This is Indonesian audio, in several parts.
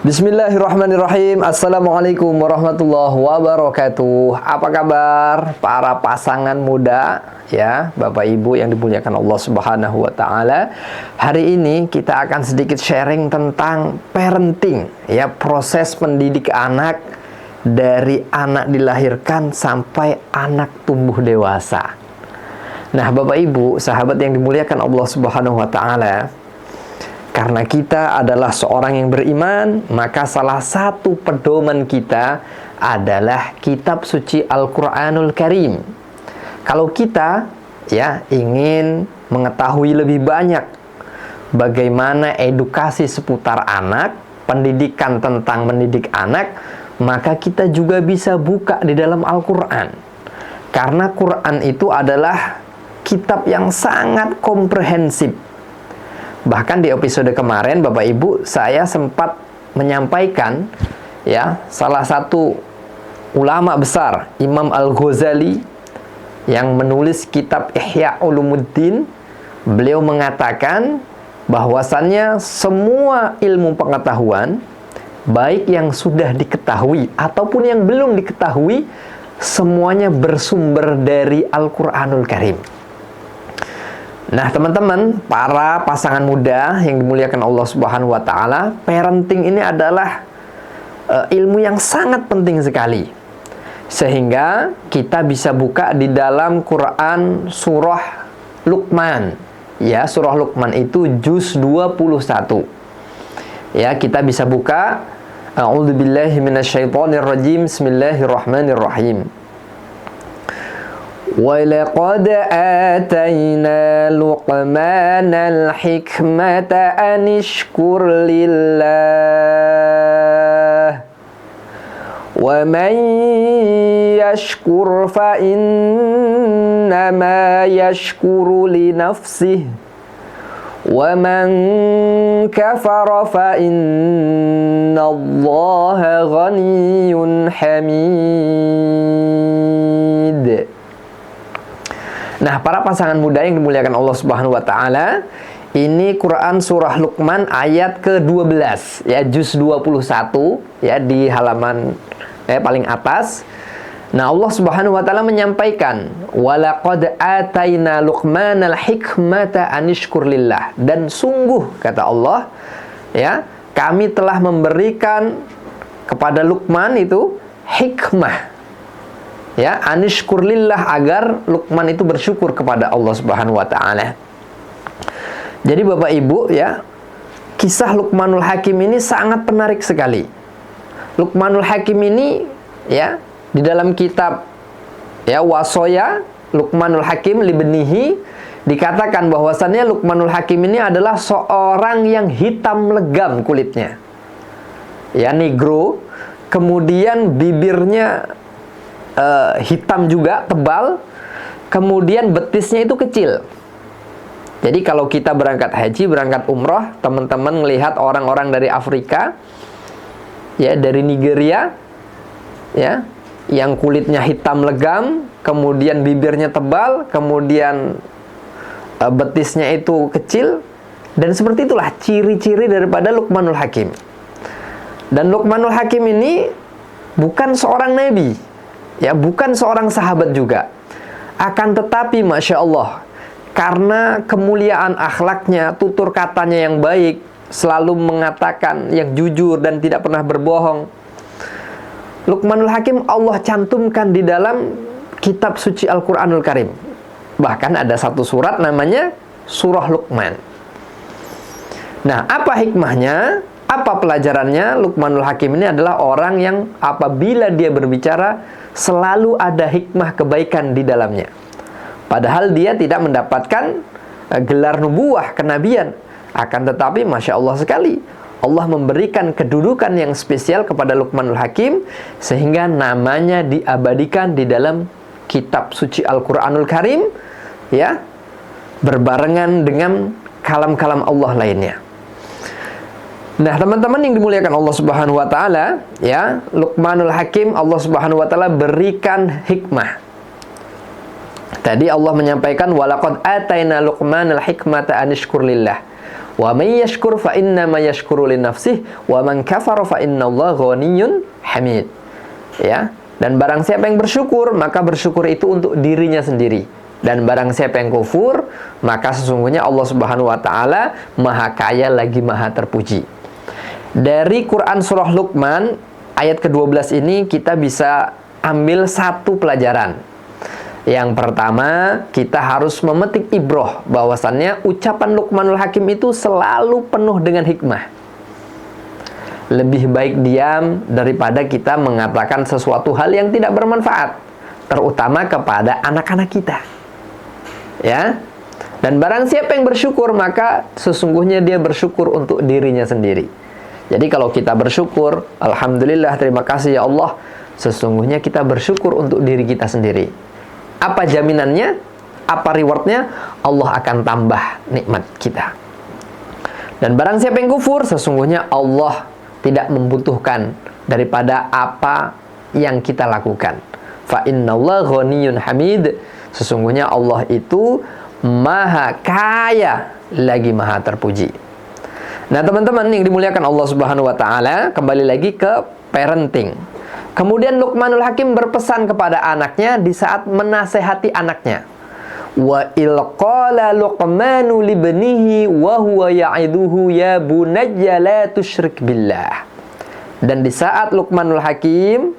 Bismillahirrahmanirrahim. Assalamualaikum warahmatullahi wabarakatuh. Apa kabar para pasangan muda, ya, Bapak Ibu yang dimuliakan Allah Subhanahu wa taala. Hari ini kita akan sedikit sharing tentang parenting, ya, proses pendidik anak dari anak dilahirkan sampai anak tumbuh dewasa. Nah, Bapak Ibu, sahabat yang dimuliakan Allah Subhanahu wa taala, karena kita adalah seorang yang beriman, maka salah satu pedoman kita adalah kitab suci Al-Quranul Karim. Kalau kita, ya, ingin mengetahui lebih banyak bagaimana edukasi seputar anak, pendidikan tentang mendidik anak, maka kita juga bisa buka di dalam Al-Quran. Karena Quran itu adalah kitab yang sangat komprehensif. Bahkan di episode kemarin, Bapak Ibu, saya sempat menyampaikan, ya, salah satu ulama besar, Imam Al-Ghazali, yang menulis kitab Ihya Ulumuddin. Beliau mengatakan bahwasannya semua ilmu pengetahuan, baik yang sudah diketahui ataupun yang belum diketahui, semuanya bersumber dari Al-Quranul Karim. Nah, teman-teman, para pasangan muda yang dimuliakan Allah Subhanahu wa taala, parenting ini adalah ilmu yang sangat penting sekali. Sehingga kita bisa buka di dalam Quran surah Luqman. Ya, surah Luqman itu juz 21. Ya, kita bisa buka A'udzubillahi minasyaitonirrajim. Bismillahirrahmanirrahim. وَلَقَدْ آتَيْنَا لُقْمَانَ الْحِكْمَةَ أَنِ اشْكُرْ لِلَّهِ وَمَنْ يَشْكُرْ فَإِنَّمَا يَشْكُرُ لِنَفْسِهِ وَمَنْ كَفَرَ فَإِنَّ اللَّهَ غَنِيٌّ حَمِيدٌ. Nah, para pasangan muda yang dimuliakan Allah Subhanahu wa taala, ini Quran surah Luqman ayat ke-12, ya, juz 21, ya, di halaman paling atas. Nah, Allah Subhanahu wa taala menyampaikan, "Walaqad ataina Luqmanal hikmata anishkur lillah." Dan sungguh, kata Allah, ya, kami telah memberikan kepada Luqman itu hikmah, ya, anishkur lillah, agar Luqman itu bersyukur kepada Allah Subhanahu wa taala. Jadi Bapak Ibu, ya, kisah Luqmanul Hakim ini sangat menarik sekali. Luqmanul Hakim ini, ya, di dalam kitab, ya, Wasoya Luqmanul Hakim libnihi, dikatakan bahwasannya Luqmanul Hakim ini adalah seorang yang hitam legam kulitnya, ya, negro, kemudian bibirnya hitam juga, tebal, kemudian betisnya itu kecil. Jadi kalau kita berangkat haji, berangkat umroh, teman-teman melihat orang-orang dari Afrika, ya, dari Nigeria, ya, yang kulitnya hitam legam, kemudian bibirnya tebal, kemudian betisnya itu kecil, dan seperti itulah ciri-ciri daripada Luqmanul Hakim. Dan Luqmanul Hakim ini bukan seorang nabi, ya, bukan seorang sahabat juga. Akan tetapi, Masya Allah, karena kemuliaan akhlaknya, tutur katanya yang baik, selalu mengatakan yang jujur dan tidak pernah berbohong, Luqmanul Hakim Allah cantumkan di dalam kitab suci Al-Quranul Karim. Bahkan ada satu surat namanya Surah Luqman. Nah, apa hikmahnya? Apa pelajarannya? Luqmanul Hakim ini adalah orang yang apabila dia berbicara selalu ada hikmah kebaikan di dalamnya. Padahal dia tidak mendapatkan gelar nubuwah, kenabian. Akan tetapi, Masya Allah sekali, Allah memberikan kedudukan yang spesial kepada Luqmanul Hakim, sehingga namanya diabadikan di dalam kitab suci Al-Quranul Karim, ya, berbarengan dengan kalam-kalam Allah lainnya. Nah, teman-teman yang dimuliakan Allah Subhanahu wa taala, ya, Luqmanul Hakim Allah Subhanahu wa taala berikan hikmah. Tadi Allah menyampaikan walaqad ataina Luqmanal hikmata anishkur lillah. Wa may yashkur fa innama yashkuru li nafsihi wa man kafara fa innallaha ghaniyyun hamid. Ya. Dan barang siapa yang bersyukur, maka bersyukur itu untuk dirinya sendiri. Dan barang siapa yang kufur, maka sesungguhnya Allah Subhanahu wa taala Maha Kaya lagi Maha Terpuji. Dari Quran surah Luqman ayat ke-12 ini kita bisa ambil satu pelajaran. Yang pertama, kita harus memetik ibroh bahwasannya ucapan Luqmanul Hakim itu selalu penuh dengan hikmah. Lebih baik diam daripada kita mengatakan sesuatu hal yang tidak bermanfaat, terutama kepada anak-anak kita. Ya. Dan barang siapa yang bersyukur, maka sesungguhnya dia bersyukur untuk dirinya sendiri. Jadi kalau kita bersyukur, alhamdulillah, terima kasih ya Allah, sesungguhnya kita bersyukur untuk diri kita sendiri. Apa jaminannya? Apa rewardnya? Allah akan tambah nikmat kita. Dan barang siapa yang kufur, sesungguhnya Allah tidak membutuhkan daripada apa yang kita lakukan. Fa innallaha ghaniyyun hamid. Sesungguhnya Allah itu Maha Kaya lagi Maha Terpuji. Nah, teman-teman yang dimuliakan Allah Subhanahu wa taala, kembali lagi ke parenting. Kemudian Luqmanul Hakim berpesan kepada anaknya di saat menasehati anaknya. Wa ilqala Luqmanu libnihi wa huwa ya'iduhu ya bunayya la tusyrik billah. Dan di saat Luqmanul Hakim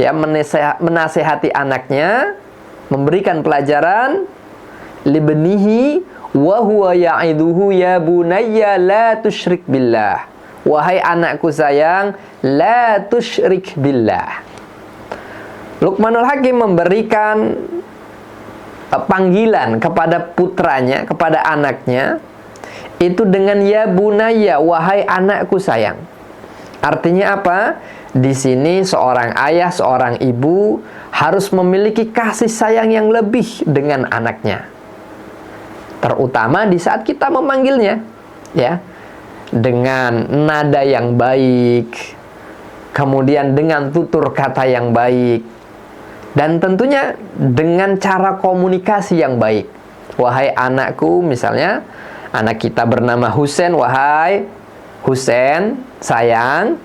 ya menasehati anaknya, memberikan pelajaran, libnihi wa huwa ya'iduhu ya bunayya la tusyrik billah. Wahai anakku sayang, la tusyrik billah. Luqmanul Hakim memberikan panggilan kepada putranya, kepada anaknya, itu dengan ya bunayya, wahai anakku sayang. Artinya apa? Di sini seorang ayah, seorang ibu harus memiliki kasih sayang yang lebih dengan anaknya. Terutama di saat kita memanggilnya, ya. Dengan nada yang baik, kemudian dengan tutur kata yang baik, dan tentunya dengan cara komunikasi yang baik. Wahai anakku, misalnya anak kita bernama Husain, wahai Husain sayang.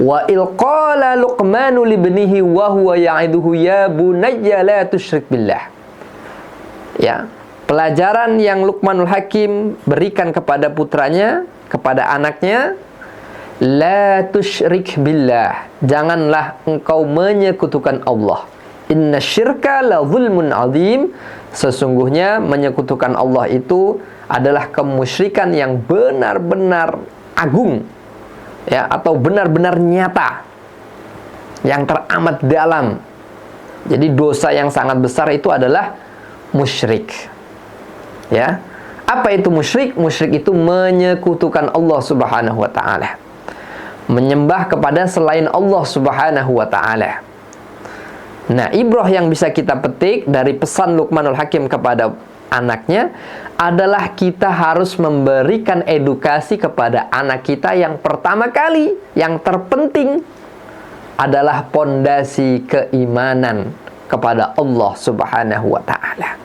Wa ilqala Luqmanu libnihi wa huwa ya'iduhu ya bunayya la tusyrik billah. Ya, pelajaran yang Luqmanul Hakim berikan kepada putranya, kepada anaknya, la tusyrik billah, janganlah engkau menyekutukan Allah. Inna syirka la zulmun azim, sesungguhnya menyekutukan Allah itu adalah kemusyrikan yang benar-benar agung, ya, atau benar-benar nyata, yang teramat dalam. Jadi dosa yang sangat besar itu adalah musyrik. Ya. Apa itu musyrik? Musyrik itu menyekutukan Allah Subhanahu wa taala. Menyembah kepada selain Allah Subhanahu wa taala. Nah, ibrah yang bisa kita petik dari pesan Luqmanul Hakim kepada anaknya adalah kita harus memberikan edukasi kepada anak kita yang pertama kali, yang terpenting adalah pondasi keimanan kepada Allah Subhanahu wa taala.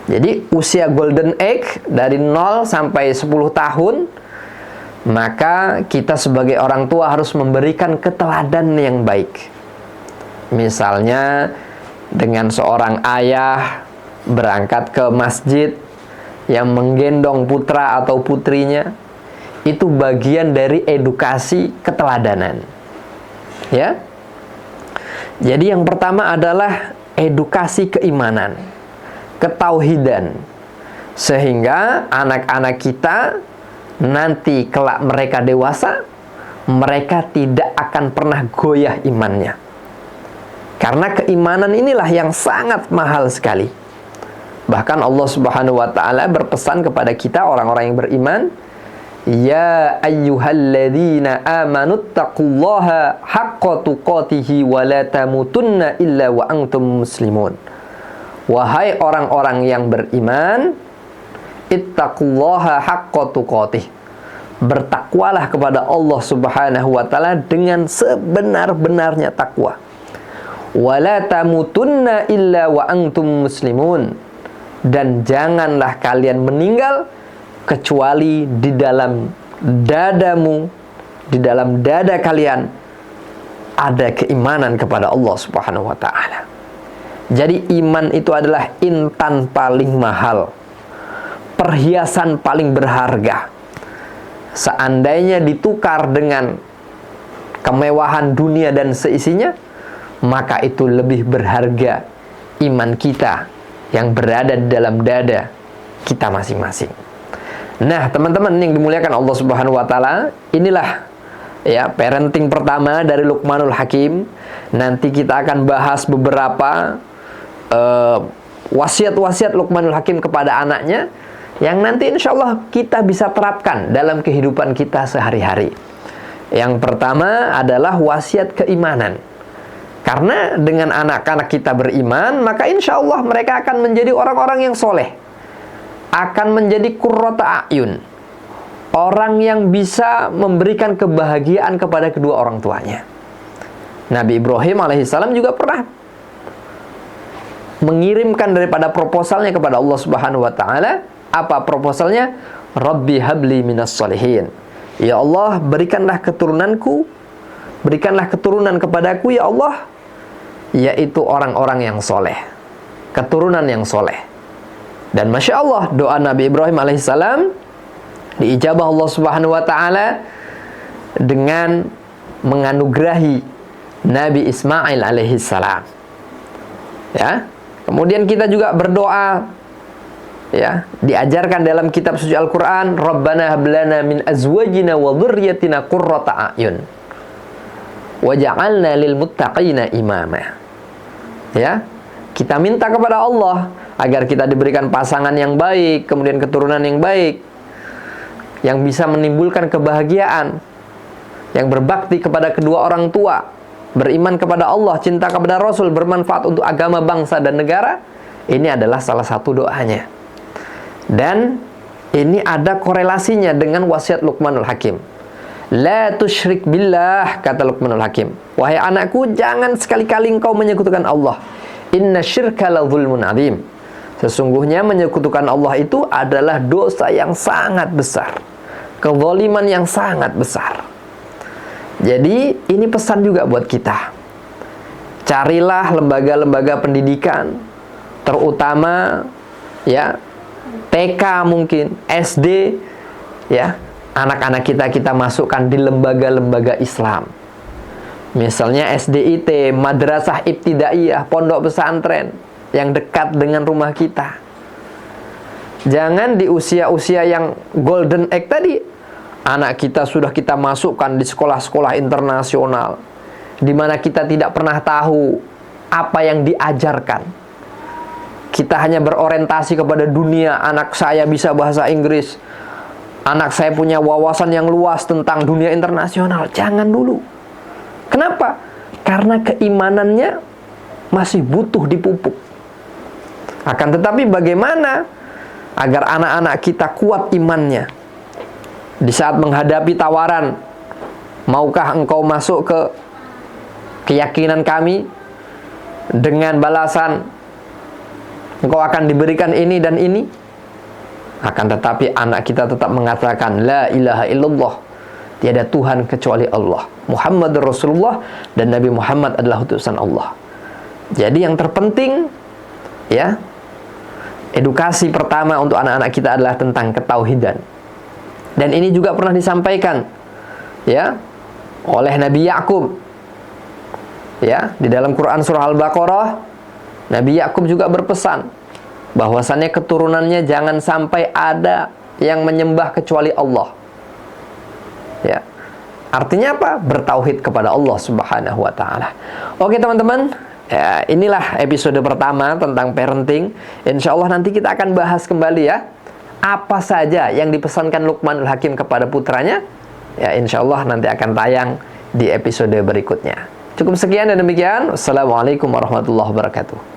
Jadi usia golden age dari 0 sampai 10 tahun, maka kita sebagai orang tua harus memberikan keteladan yang baik. Misalnya dengan seorang ayah berangkat ke masjid yang menggendong putra atau putrinya, itu bagian dari edukasi keteladanan. Ya. Jadi yang pertama adalah edukasi keimanan, ketauhidan, sehingga anak-anak kita nanti kelak mereka dewasa, mereka tidak akan pernah goyah imannya. Karena keimanan inilah yang sangat mahal sekali. Bahkan Allah Subhanahu wa taala berpesan kepada kita orang-orang yang beriman, ya ayyuhalladzina amanuttaqullaha haqqa tuqatihi wa la tamutunna illa wa antum muslimun. Wahai orang-orang yang beriman, ittaqullaha haqqa tuqatih, bertakwalah kepada Allah Subhanahu wa taala dengan sebenar-benarnya takwa. Wala tamutunna illa wa antum muslimun, dan janganlah kalian meninggal kecuali di dalam dadamu, di dalam dada kalian ada keimanan kepada Allah Subhanahu wa ta'ala. Jadi iman itu adalah intan paling mahal, perhiasan paling berharga. Seandainya ditukar dengan kemewahan dunia dan seisinya, maka itu lebih berharga iman kita yang berada di dalam dada kita masing-masing. Nah, teman-teman yang dimuliakan Allah Subhanahu wa ta'ala, inilah ya parenting pertama dari Luqmanul Hakim. Nanti kita akan bahas beberapa wasiat-wasiat Luqmanul Hakim kepada anaknya yang nanti insya Allah kita bisa terapkan dalam kehidupan kita sehari-hari. Yang pertama adalah wasiat keimanan. Karena dengan anak-anak kita beriman, maka insya Allah mereka akan menjadi orang-orang yang soleh, akan menjadi qurrata a'yun, orang yang bisa memberikan kebahagiaan kepada kedua orang tuanya. Nabi Ibrahim alaihissalam juga pernah mengirimkan daripada proposalnya kepada Allah Subhanahu wa ta'ala. Apa proposalnya? Rabbi habli minas solihin. Ya Allah, berikanlah keturunanku, berikanlah keturunan kepadaku ya Allah, yaitu orang-orang yang soleh, keturunan yang soleh. Dan Masya Allah, doa Nabi Ibrahim alaihissalam diijabah Allah Subhanahu wa ta'ala dengan menganugerahi Nabi Ismail alaihissalam. Ya. Kemudian kita juga berdoa, ya, diajarkan dalam kitab suci Al-Qur'an, Rabbana hablana min azwajina wa dzurriyyatina qurrata a'yun waj'alna lil muttaqina imama. Ya, kita minta kepada Allah agar kita diberikan pasangan yang baik, kemudian keturunan yang baik, yang bisa menimbulkan kebahagiaan, yang berbakti kepada kedua orang tua, beriman kepada Allah, cinta kepada Rasul, bermanfaat untuk agama, bangsa, dan negara. Ini adalah salah satu doanya. Dan ini ada korelasinya dengan wasiat Luqmanul Hakim. La tusyrik billah, kata Luqmanul Hakim. Wahai anakku, jangan sekali-kali engkau menyekutukan Allah. Inna syirka la zulmun adzim. Sesungguhnya menyekutukan Allah itu adalah dosa yang sangat besar, kezaliman yang sangat besar. Jadi ini pesan juga buat kita. Carilah lembaga-lembaga pendidikan, terutama ya TK mungkin, SD, ya, anak-anak kita masukkan di lembaga-lembaga Islam. Misalnya SDIT, Madrasah Ibtidaiyah, pondok pesantren yang dekat dengan rumah kita. Jangan di usia-usia yang golden age tadi, anak kita sudah kita masukkan di sekolah-sekolah internasional, di mana kita tidak pernah tahu apa yang diajarkan. Kita hanya berorientasi kepada dunia. Anak saya bisa bahasa Inggris, anak saya punya wawasan yang luas tentang dunia internasional. Jangan dulu. Kenapa? Karena keimanannya masih butuh dipupuk. Akan tetapi bagaimana agar anak-anak kita kuat imannya di saat menghadapi tawaran, maukah engkau masuk ke keyakinan kami, dengan balasan engkau akan diberikan ini dan ini. Akan tetapi anak kita tetap mengatakan la ilaha illallah, tiada Tuhan kecuali Allah, Muhammadur Rasulullah, dan Nabi Muhammad adalah utusan Allah. Jadi yang terpenting, ya, edukasi pertama untuk anak-anak kita adalah tentang ketauhidan. Dan ini juga pernah disampaikan, ya, oleh Nabi Yakub, ya, di dalam Quran surah Al-Baqarah. Nabi Yakub juga berpesan bahwasannya keturunannya jangan sampai ada yang menyembah kecuali Allah. Ya. Artinya apa? Bertauhid kepada Allah Subhanahu wa ta'ala. Oke teman-teman, ya, inilah episode pertama tentang parenting. Insya Allah nanti kita akan bahas kembali, ya, apa saja yang dipesankan Luqmanul Hakim kepada putranya. Ya, insya Allah nanti akan tayang di episode berikutnya. Cukup sekian dan demikian. Wassalamualaikum warahmatullahi wabarakatuh.